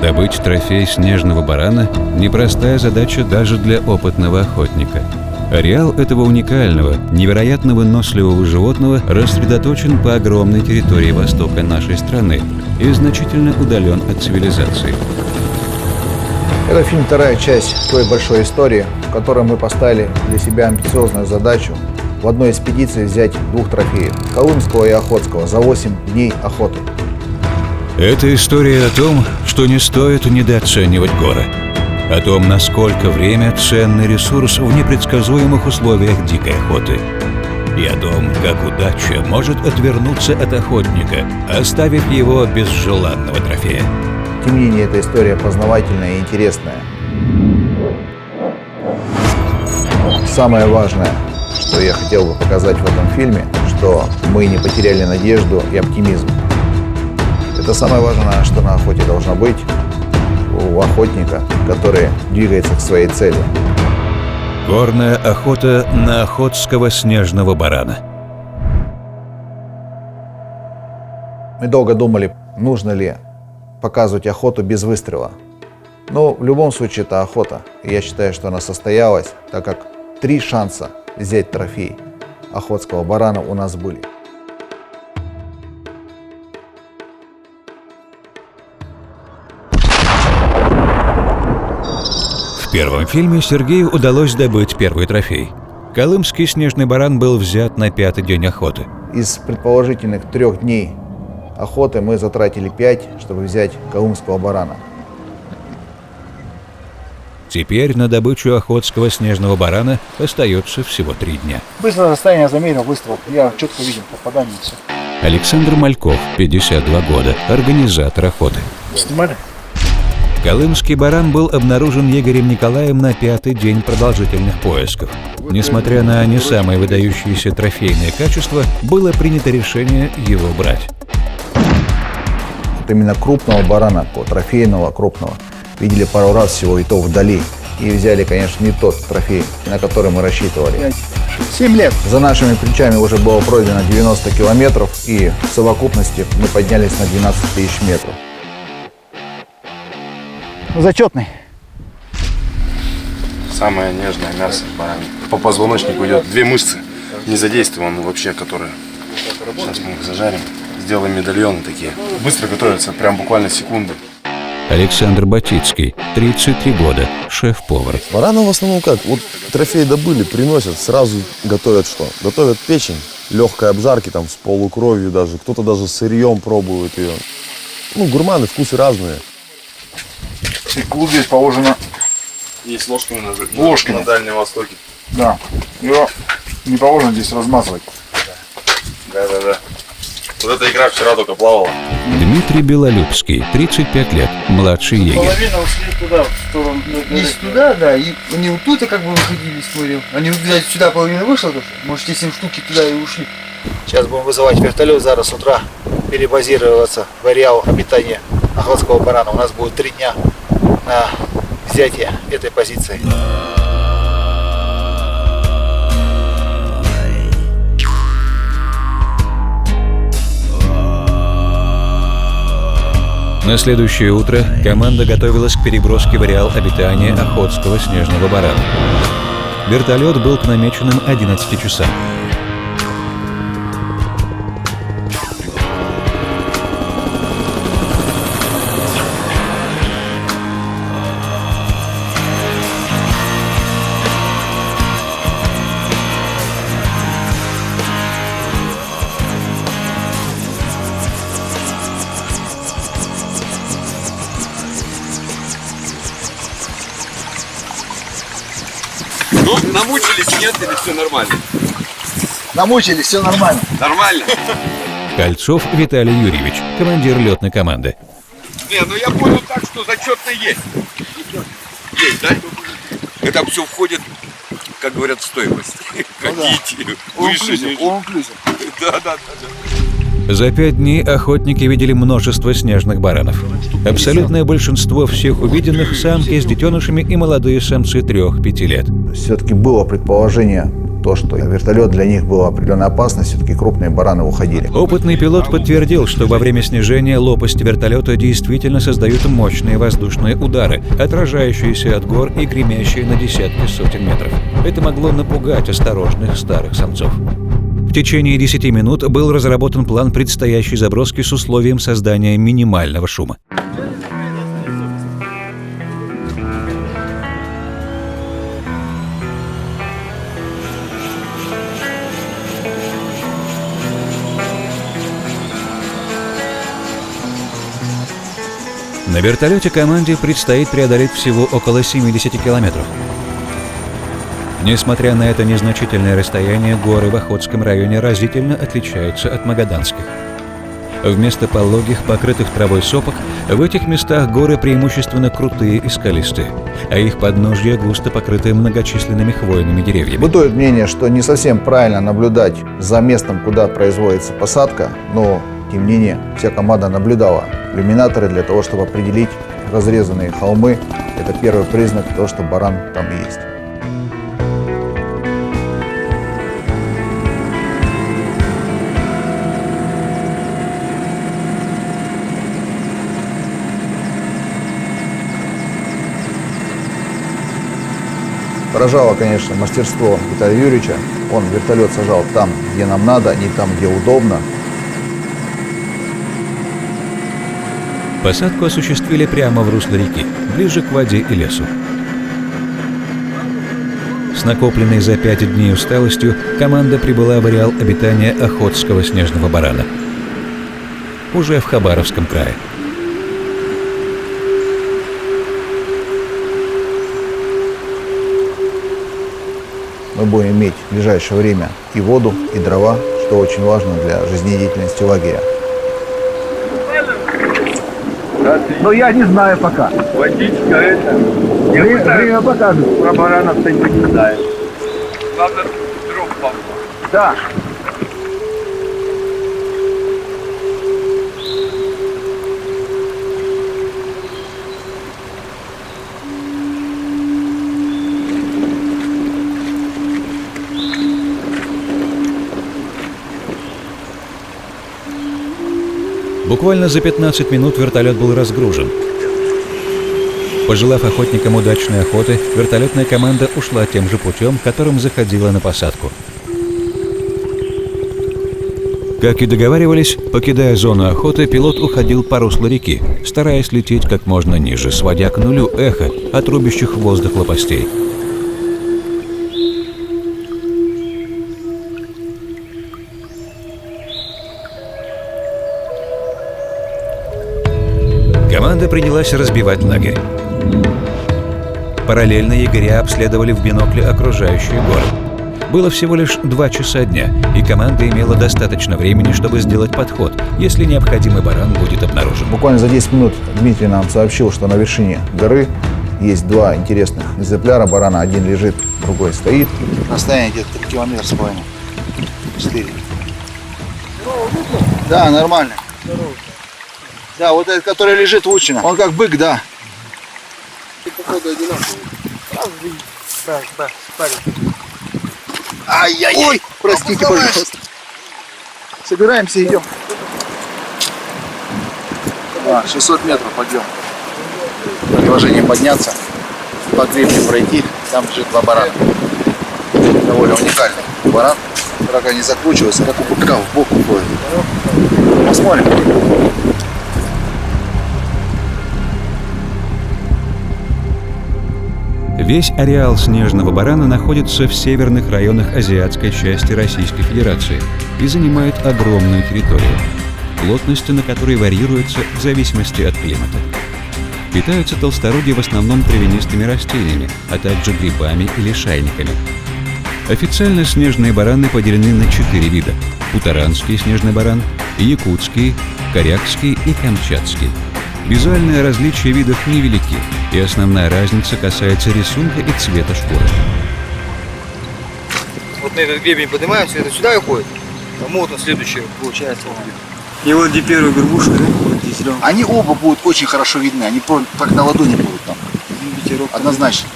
Добыть трофей снежного барана – непростая задача даже для опытного охотника. Ареал этого уникального, невероятно выносливого животного рассредоточен по огромной территории востока нашей страны и значительно удален от цивилизации. Это фильм «Вторая часть той большой истории», в которой мы поставили для себя амбициозную задачу в одной экспедиции взять 2 трофеев – колымского и охотского за 8 дней охоты. Это история о том, что не стоит недооценивать горы. О том, насколько время – ценный ресурс в непредсказуемых условиях дикой охоты. И о том, как удача может отвернуться от охотника, оставив его без желанного трофея. Тем не менее, эта история познавательная и интересная. Самое важное, что я хотел бы показать в этом фильме, что мы не потеряли надежду и оптимизм. Это самое важное, что на охоте должно быть у охотника, который двигается к своей цели. Горная охота на охотского снежного барана. Мы долго думали, нужно ли показывать охоту без выстрела. Но в любом случае это охота. И я считаю, что она состоялась, так как 3 шанса взять трофей охотского барана у нас были. В первом фильме Сергею удалось добыть первый трофей. Колымский снежный баран был взят на 5-й день охоты. Из предположительных 3 дней охоты мы затратили 5, чтобы взять колымского барана. Теперь на добычу охотского снежного барана остается всего 3 дня. Быстро расстояние замерил, выстрел. Я четко видел попадание. Все. Александр Мальков, 52 года, организатор охоты. Снимали? Колымский баран был обнаружен егерем Николаем на 5-й день продолжительных поисков. Несмотря на не самые выдающиеся трофейные качества, было принято решение его брать. Вот именно крупного барана, трофейного крупного, видели пару раз всего, и то вдали. И взяли, конечно, не тот трофей, на который мы рассчитывали. 7 лет. За нашими плечами уже было пройдено 90 километров, и в совокупности мы поднялись на 12 тысяч метров. Зачетный. Самое нежное мясо баранье. По позвоночнику идет 2 мышцы, не задействованы вообще, которые... Сейчас мы их зажарим. Сделаем медальоны такие. Быстро готовятся, прям буквально секунды. Александр Батицкий, 33 года, шеф-повар. Барана в основном как? Вот трофей добыли, приносят, сразу готовят что? Готовят печень, легкой обжарки там с полукровью даже. Кто-то даже сырьем пробует ее. Ну, гурманы, вкусы разные. Свеклу здесь положено. Есть ложками Ложками. на Дальнем Востоке. Да. Ее не положено здесь размазывать. Да. Вот эта икра вчера только плавала. Дмитрий Белолюбский, 35 лет, младший егерь. Половина ушли туда, в сторону. Здесь туда, да, и они вот тут как бы выходили, смотрел. Они вот, кстати, сюда половина вышла, может, эти 7 штуки туда и ушли. Сейчас будем вызывать вертолет завтра с утра, перебазироваться в ареал обитания охотского барана. У нас будет 3 дня на взятие этой позиции. На следующее утро команда готовилась к переброске в ареал обитания охотского снежного барана. Вертолет был к намеченным 11 часам. Ну, намучились, нет, или все нормально? Намучились, все нормально. Нормально? Кольцов Виталий Юрьевич, командир летной команды. Не, ну я понял так, что зачетный есть. Есть, да? Это все входит, как говорят, в стоимость. Хотите, выше, ниже. Да. За 5 дней охотники видели множество снежных баранов. Абсолютное большинство всех увиденных – самки с детенышами и молодые самцы 3-5 лет. Все-таки было предположение то, что вертолет для них был определенной опасностью, все-таки крупные бараны уходили. Опытный пилот подтвердил, что во время снижения лопасти вертолета действительно создают мощные воздушные удары, отражающиеся от гор и гремящие на десятки сотен метров. Это могло напугать осторожных старых самцов. В течение 10 минут был разработан план предстоящей заброски с условием создания минимального шума. На вертолете команде предстоит преодолеть всего около 70 километров. Несмотря на это незначительное расстояние, горы в Охотском районе разительно отличаются от магаданских. Вместо пологих, покрытых травой сопок, в этих местах горы преимущественно крутые и скалистые, а их подножья густо покрыты многочисленными хвойными деревьями. Бытует мнение, что не совсем правильно наблюдать за местом, куда производится посадка, но, тем не менее, вся команда наблюдала иллюминаторы для того, чтобы определить разрезанные холмы. Это первый признак того, что баран там есть. Поражало, конечно, мастерство Виталия Юрьевича. Он вертолет сажал там, где нам надо, не там, где удобно. Посадку осуществили прямо в русле реки, ближе к воде и лесу. С накопленной за 5 дней усталостью команда прибыла в ареал обитания Охотского снежного барана. Уже в Хабаровском крае. Мы будем иметь в ближайшее время и воду, и дрова, что очень важно для жизнедеятельности лагеря. Но я не знаю пока. Водичка это. Время покажет. Про баранов ты не знаешь. Надо дров помочь. Да. Буквально за 15 минут вертолет был разгружен. Пожелав охотникам удачной охоты, вертолетная команда ушла тем же путем, которым заходила на посадку. Как и договаривались, покидая зону охоты, пилот уходил по руслу реки, стараясь лететь как можно ниже, сводя к нулю эхо от рубящих воздух лопастей. Команда принялась разбивать лагерь. Параллельно егеря обследовали в бинокле окружающие горы. Было всего лишь 2 часа дня, и команда имела достаточно времени, чтобы сделать подход, если необходимый баран будет обнаружен. Буквально за 10 минут Дмитрий нам сообщил, что на вершине горы есть 2 интересных экземпляра барана. Один лежит, другой стоит. Расстояние где-то 3,5 километра. 4. Да, нормально. Да, вот этот, который лежит, Лучина. Он как бык, да. Походу одинаковый. Ай-яй-яй! Ой, простите, пожалуйста. Собираемся, идем. 600 метров подъем. Предложение подняться, по гребню пройти, там лежит 2 барана. Довольно уникальный баран. Рога не закручивается, как у быка в бок уходит. Посмотрим. Весь ареал снежного барана находится в северных районах азиатской части Российской Федерации и занимает огромную территорию, плотность на которой варьируется в зависимости от климата. Питаются толстороги в основном травянистыми растениями, а также грибами и лишайниками. Официально снежные бараны поделены на 4 вида – Утаранский снежный баран, Якутский, Корякский и Камчатский. Визуальные различия видов невелики, и основная разница касается рисунка и цвета шкуры. Вот на этот гребень поднимаемся, это сюда уходит. Там вот он следующий получается. И вот где первая горбушка, да? Вот здесь зеленый. Они оба будут очень хорошо видны. Они как на ладони будут там. Ветерок. Однозначно.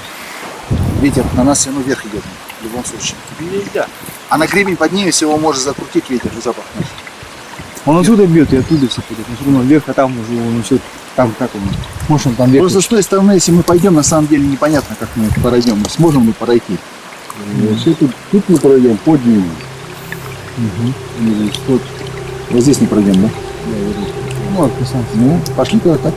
Ветер на нас все равно вверх идет. любом случае. Нельзя. А на гребень поднимешься, его может закрутить ветер и запах. Он отсюда бьет и оттуда все пойдет. Он все равно вверх, а там уже он все там как он. Может он там вверх. Просто с той стороны, если мы пойдем, на самом деле непонятно, как мы пройдем. Сможем мы пройти? Тут мы пройдем под ним. Вот здесь не пройдем, да? Ну, пошли туда так.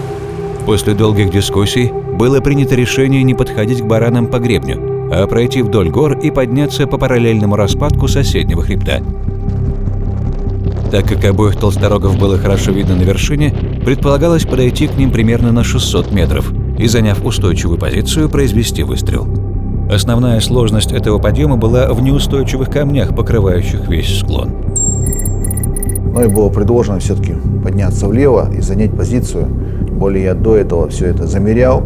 После долгих дискуссий было принято решение не подходить к баранам по гребню, а пройти вдоль гор и подняться по параллельному распадку соседнего хребта. Так как обоих толсторогов было хорошо видно на вершине, предполагалось подойти к ним примерно на 600 метров и, заняв устойчивую позицию, произвести выстрел. Основная сложность этого подъема была в неустойчивых камнях, покрывающих весь склон. Но и было предложено все-таки подняться влево и занять позицию. Более я до этого все это замерял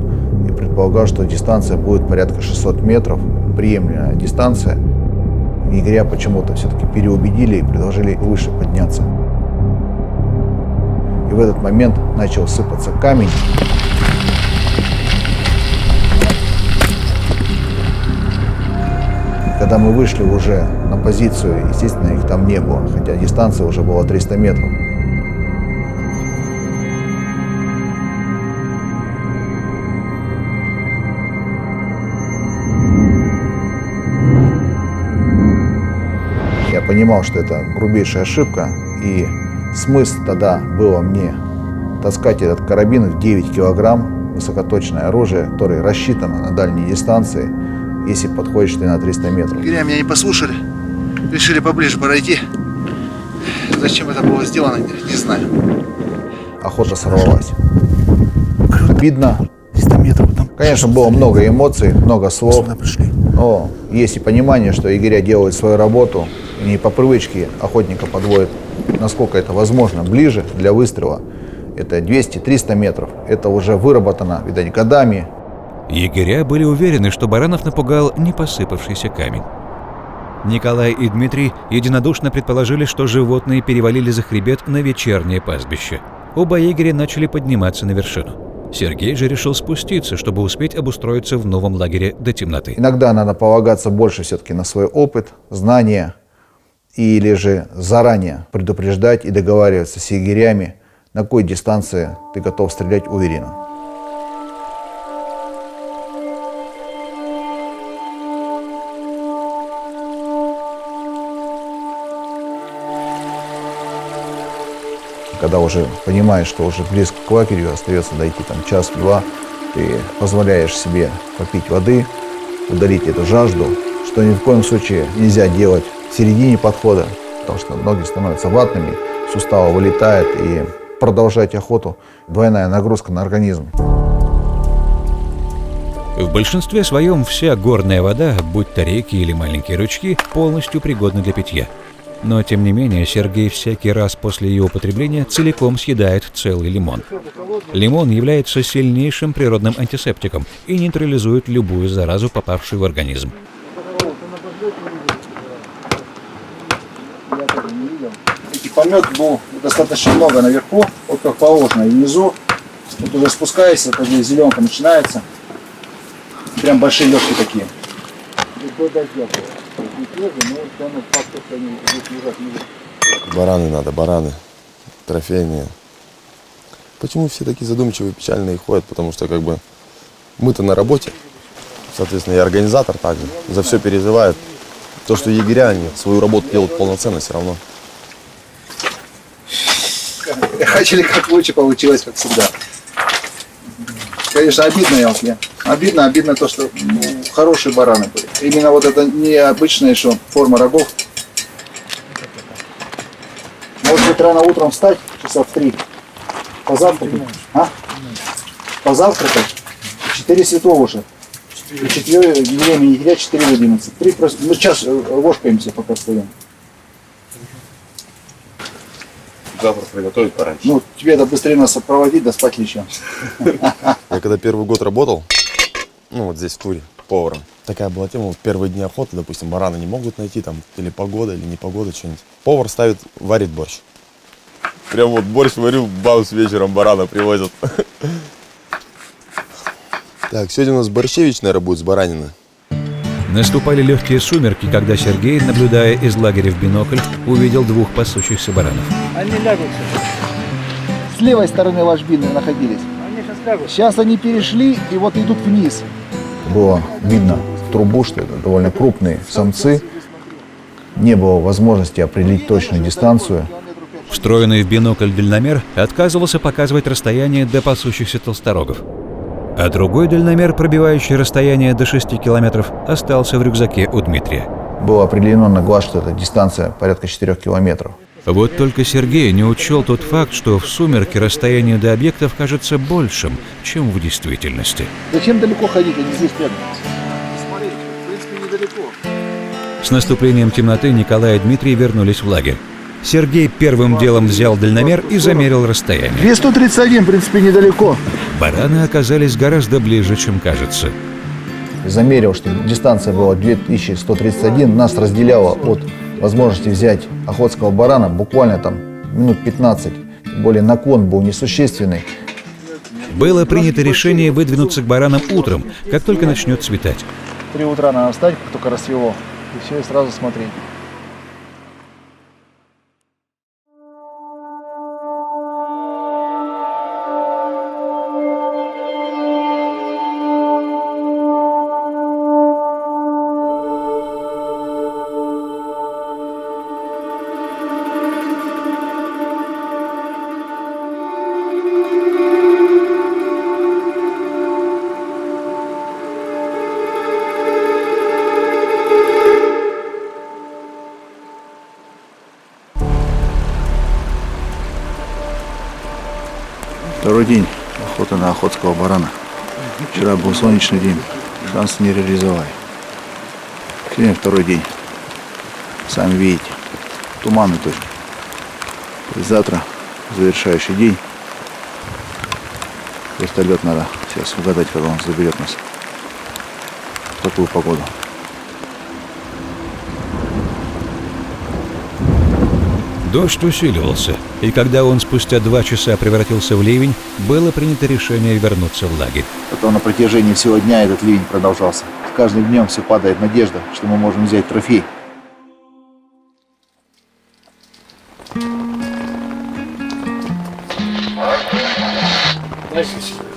и предполагал, что дистанция будет порядка 600 метров, приемлемая дистанция. Егеря почему-то все-таки переубедили и предложили выше подняться. И в этот момент начал сыпаться камень. Когда мы вышли уже на позицию, естественно, их там не было, хотя дистанция уже была 300 метров. Я понимал, что это грубейшая ошибка, и смысл тогда было мне таскать этот карабин в 9 килограмм, высокоточное оружие, которое рассчитано на дальние дистанции, если подходишь ты на 300 метров. Егеря меня не послушали, решили поближе пройти. Зачем это было сделано, не знаю. Охота сорвалась. Обидно. 300 метров там. Конечно, было много эмоций, много слов, но есть и понимание, что егеря делают свою работу, и не по привычке охотника подводят, насколько это возможно, ближе для выстрела. Это 200-300 метров. Это уже выработано, видать, годами. Егеря были уверены, что баранов напугал не посыпавшийся камень. Николай и Дмитрий единодушно предположили, что животные перевалили за хребет на вечернее пастбище. Оба егеря начали подниматься на вершину. Сергей же решил спуститься, чтобы успеть обустроиться в новом лагере до темноты. Иногда надо полагаться больше все-таки на свой опыт, знания, или же заранее предупреждать и договариваться с егерями, на какой дистанции ты готов стрелять уверенно. Когда уже понимаешь, что уже близко к лагерю, остается дойти там час-два, ты позволяешь себе попить воды, удалить эту жажду, что ни в коем случае нельзя делать в середине подхода, потому что ноги становятся ватными, суставы вылетают, и продолжать охоту – двойная нагрузка на организм. В большинстве своем вся горная вода, будь то реки или маленькие ручьи, полностью пригодна для питья. Но, тем не менее, Сергей всякий раз после ее употребления целиком съедает целый лимон. Лимон является сильнейшим природным антисептиком и нейтрализует любую заразу, попавшую в организм. Помет был достаточно много наверху, вот как положено, и внизу. Вот уже спускаясь, это здесь зеленка начинается. Прям большие лёжки такие. Бараны надо, бараны. Трофейные. Почему все такие задумчивые, печальные ходят? Потому что как бы мы-то на работе. Соответственно, и организатор также за все переживает. То, что егеря, они свою работу делают полноценно все равно. Хотели как лучше, получилось, как всегда. Конечно, обидно, Ялки. Обидно то, что хорошие бараны были. Именно вот это необычная еще форма рогов. Может быть, рано утром встать, часа в 3, позавтракать. Позавтракать. 4 святого уже. И 4 времени егеря, 4 в 11. 3 просто, мы час ложкаемся, пока стоим. Завтра приготовить пораньше. Ну, тебе это быстрее нас проводить, да спать лечим. Я когда первый год работал, ну вот здесь в Туре, поваром, такая была тема, вот первые дни охоты, допустим, бараны не могут найти, там, или погода, или не погода, что-нибудь. Повар варит борщ. Прям вот борщ варю, баус вечером барана привозят. Так, сегодня у нас борщевич, наверное, будет с баранины. Наступали легкие сумерки, когда Сергей, наблюдая из лагеря в бинокль, увидел двух пасущихся баранов. Они лягут сейчас. С левой стороны ложбины находились. Они сейчас лягут. Сейчас они перешли и вот идут вниз. Было видно в трубу, что это довольно крупные самцы. Не было возможности определить точную дистанцию. Встроенный в бинокль дальномер отказывался показывать расстояние до пасущихся толсторогов. А другой дальномер, пробивающий расстояние до 6 километров, остался в рюкзаке у Дмитрия. Было определено на глаз, что это дистанция порядка 4 километров. Вот только Сергей не учел тот факт, что в сумерки расстояние до объектов кажется большим, чем в действительности. Зачем далеко ходить? Они здесь рядом. Смотрите, в принципе, недалеко. С наступлением темноты Николай и Дмитрий вернулись в лагерь. Сергей первым делом взял дальномер и замерил расстояние. 231, в принципе, недалеко. Бараны оказались гораздо ближе, чем кажется. Замерил, что дистанция была 2131, нас разделяло от возможности взять охотского барана буквально там минут 15. Тем более наклон был несущественный. Было принято решение выдвинуться к баранам утром, как только начнет светать. 3 утра надо встать, как только рассвело. И все, и сразу смотреть. Второй день охоты на охотского барана. Вчера был солнечный день, шанс не реализовали. Сегодня второй день. Сами видите, туманный только. И завтра завершающий день. Вертолет надо сейчас угадать, когда он заберет нас. В такую погоду. Дождь усиливался, и когда он спустя 2 часа превратился в ливень, было принято решение вернуться в лагерь. Потом на протяжении всего дня этот ливень продолжался. С каждым днем все падает надежда, что мы можем взять трофей.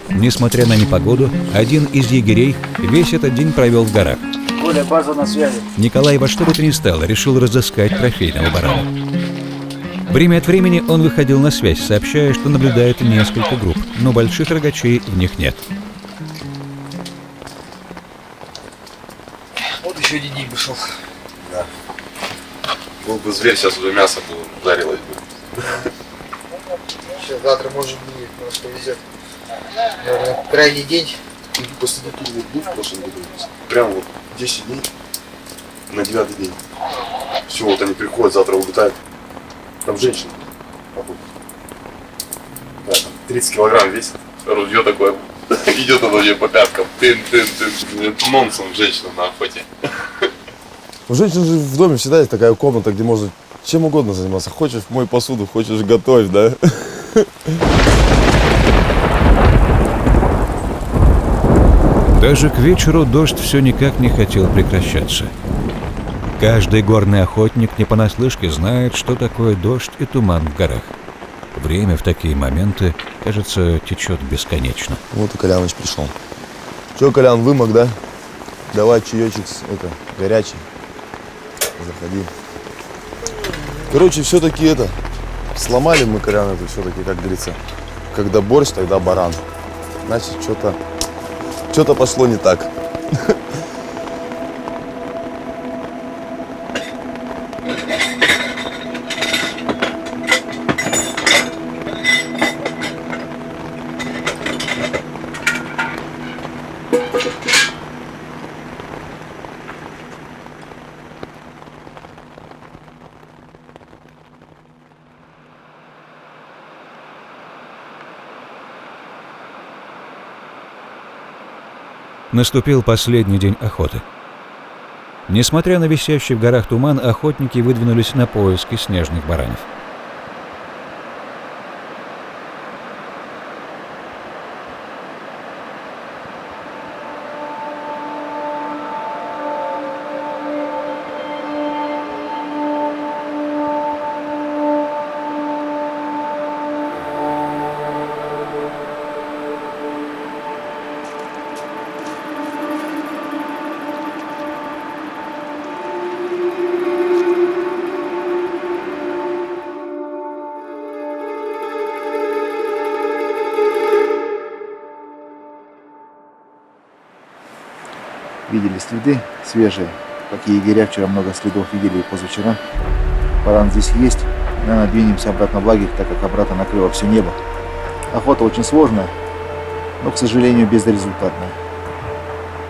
Несмотря на непогоду, один из егерей весь этот день провел в горах. Коля, база на связи. Николай во что бы то ни стало решил разыскать трофейного барана. Время от времени он выходил на связь, сообщая, что наблюдает несколько групп, но больших рогачей в них нет. Вот еще один день пошел. Да. Был бы зверь, сейчас уже мясо было, жарилось бы. Сейчас завтра может быть, может повезет. Наверное, крайний день. После таких вот был в прошлом году. Прям вот 10 дней на 9-й день. Все, вот они приходят, завтра улетают. Там женщина. Да, там 30 килограмм весит. Ружье такое. Идет оно мне по пяткам. Тын-тын-тын. Это нонсенс женщина на охоте. У женщин же в доме всегда есть такая комната, где можно чем угодно заниматься. Хочешь мой посуду, хочешь готовь, да? Даже к вечеру дождь все никак не хотел прекращаться. Каждый горный охотник не понаслышке знает, что такое дождь и туман в горах. Время в такие моменты, кажется, течет бесконечно. Вот и Коляныч пришел. Че, Колян, вымок, да? Давай чаечек, горячий. Заходи. Короче, все-таки сломали мы, Колян, это все-таки, как говорится, когда борщ, тогда баран. Значит, что-то пошло не так. Наступил последний день охоты. Несмотря на висящий в горах туман, охотники выдвинулись на поиски снежных баранов. видели следы свежие. Какие егеря вчера много следов видели и позавчера. Баран здесь есть. Наверное, двинемся обратно в лагерь, так как обратно накрыло все небо. Охота очень сложная, но, к сожалению, безрезультатная.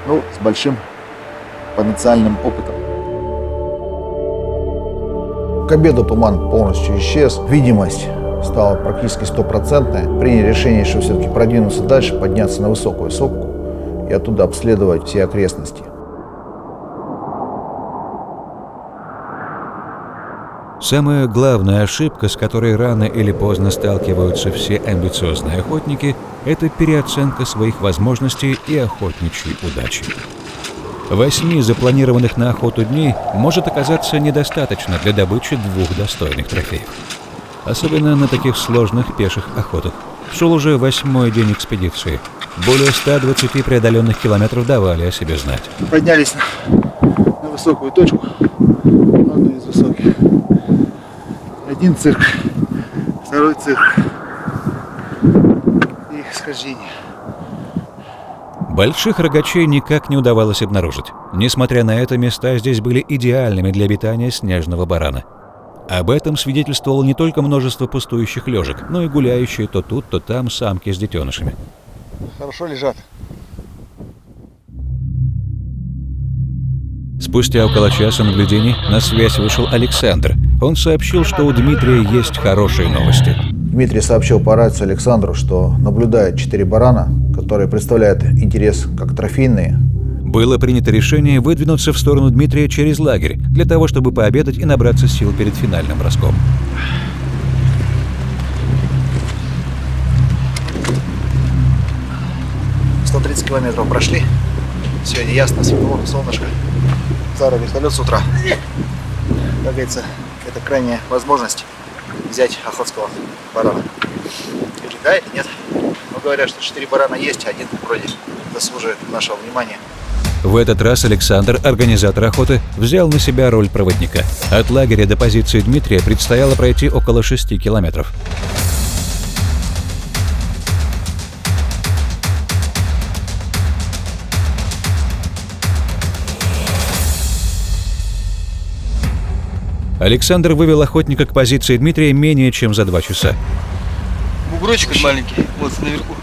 Ну, с большим потенциальным опытом. К обеду туман полностью исчез. Видимость стала практически стопроцентная. Приняли решение, что все-таки продвинуться дальше, подняться на высокую сопку и оттуда обследовать все окрестности. Самая главная ошибка, с которой рано или поздно сталкиваются все амбициозные охотники, это переоценка своих возможностей и охотничьей удачи. 8 запланированных на охоту дней может оказаться недостаточно для добычи 2 достойных трофеев. Особенно на таких сложных пеших охотах. Шел уже 8-й день экспедиции. Более 120 преодоленных километров давали о себе знать. Поднялись на высокую точку, одну из высоких. Один цирк, второй цирк и схождение. Больших рогачей никак не удавалось обнаружить. Несмотря на это, места здесь были идеальными для обитания снежного барана. Об этом свидетельствовало не только множество пустующих лежек, но и гуляющие то тут, то там самки с детенышами. Хорошо лежат. Спустя около часа наблюдений на связь вышел Александр. Он сообщил, что у Дмитрия есть хорошие новости. Дмитрий сообщил по рации Александру, что наблюдает 4 барана, которые представляют интерес как трофейные. Было принято решение выдвинуться в сторону Дмитрия через лагерь, для того, чтобы пообедать и набраться сил перед финальным броском. — 130 километров прошли. Сегодня ясно, светло, солнышко. Завтра вертолет с утра. Как говорится, это крайняя возможность взять охотского барана. Или да, или нет. Но говорят, что 4 барана есть, один вроде заслуживает нашего внимания. В этот раз Александр, организатор охоты, взял на себя роль проводника. От лагеря до позиции Дмитрия предстояло пройти около 6 километров. Александр вывел охотника к позиции Дмитрия менее чем за 2 часа. Бугрочек маленький, вот наверху.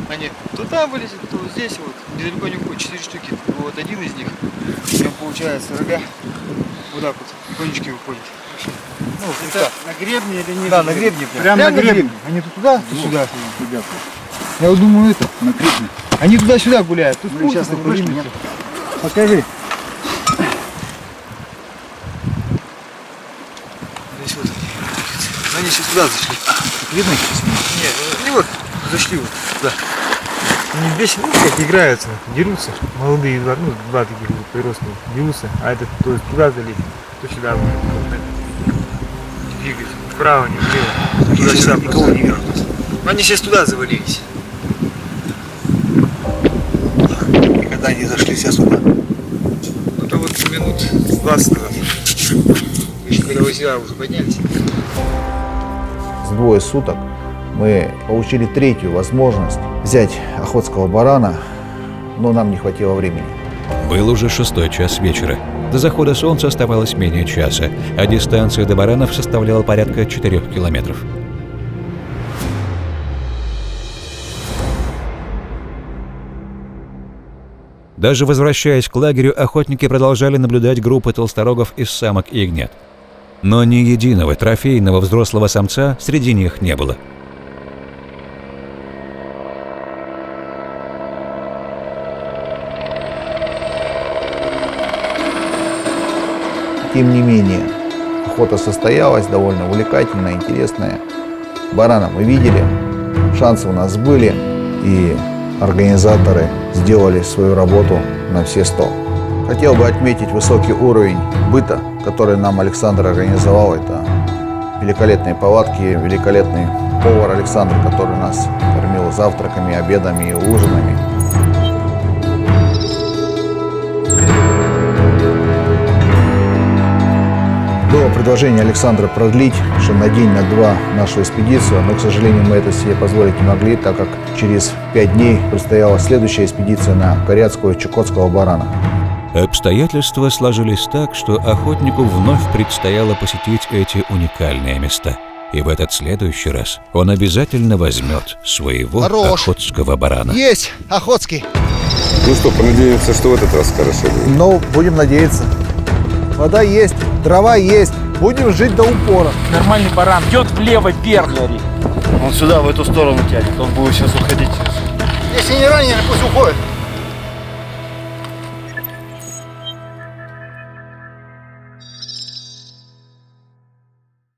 Они то там вылезет, то вот здесь вот. Недалеко не уходит, 4 штуки. Вот один из них, прям получается, рога, вот так вот, кончики выходят. Ну, это на гребне или нет? Да, на гребне. Прям на гребне. Они то туда, то сюда. Я вот думаю, это, на гребне. Они туда-сюда гуляют. Тут сейчас покажи. Здесь вот. Они сейчас туда зашли. Видно их сейчас? Нет, они вот зашли вот туда. Они бесят, ну как играются, дерутся. Молодые два таких вот приростных дерутся, а этот то туда залезет, то сюда двигается. Вправо, не влево. Туда-сюда никого не вижу. Они сейчас туда завалились. И когда они зашли сейчас сюда? Это вот минут 20 назад. Еще когда вы сюда уже поднялись. За 2 суток мы получили 3-ю возможность взять охотского барана, но нам не хватило времени. Был уже 6-й час вечера. До захода солнца оставалось менее часа, а дистанция до баранов составляла порядка 4 километров. Даже возвращаясь к лагерю, охотники продолжали наблюдать группы толсторогов из самок и ягнят. Но ни единого трофейного взрослого самца среди них не было. Тем не менее, охота состоялась, довольно увлекательная, интересная. Барана мы видели, шансы у нас были, и организаторы сделали свою работу на все 100. Хотел бы отметить высокий уровень быта, который нам Александр организовал. Это великолепные палатки, великолепный повар Александр, который нас кормил завтраками, обедами и ужинами. Было предложение Александра продлить еще на день, на два нашу экспедицию, но, к сожалению, мы это себе позволить не могли, так как через 5 дней предстояла следующая экспедиция на Коряцкую Чукотского барана. Обстоятельства сложились так, что охотнику вновь предстояло посетить эти уникальные места. И в этот следующий раз он обязательно возьмет своего охотского барана. Есть охотский. Ну что, понадеемся, что в этот раз хорошо будет. Но будем надеяться. Вода есть, дрова есть. Будем жить до упора. Нормальный баран идет влево, вверх. Он сюда, в эту сторону тянет. Он будет сейчас уходить. Если не раненый, пусть уходит.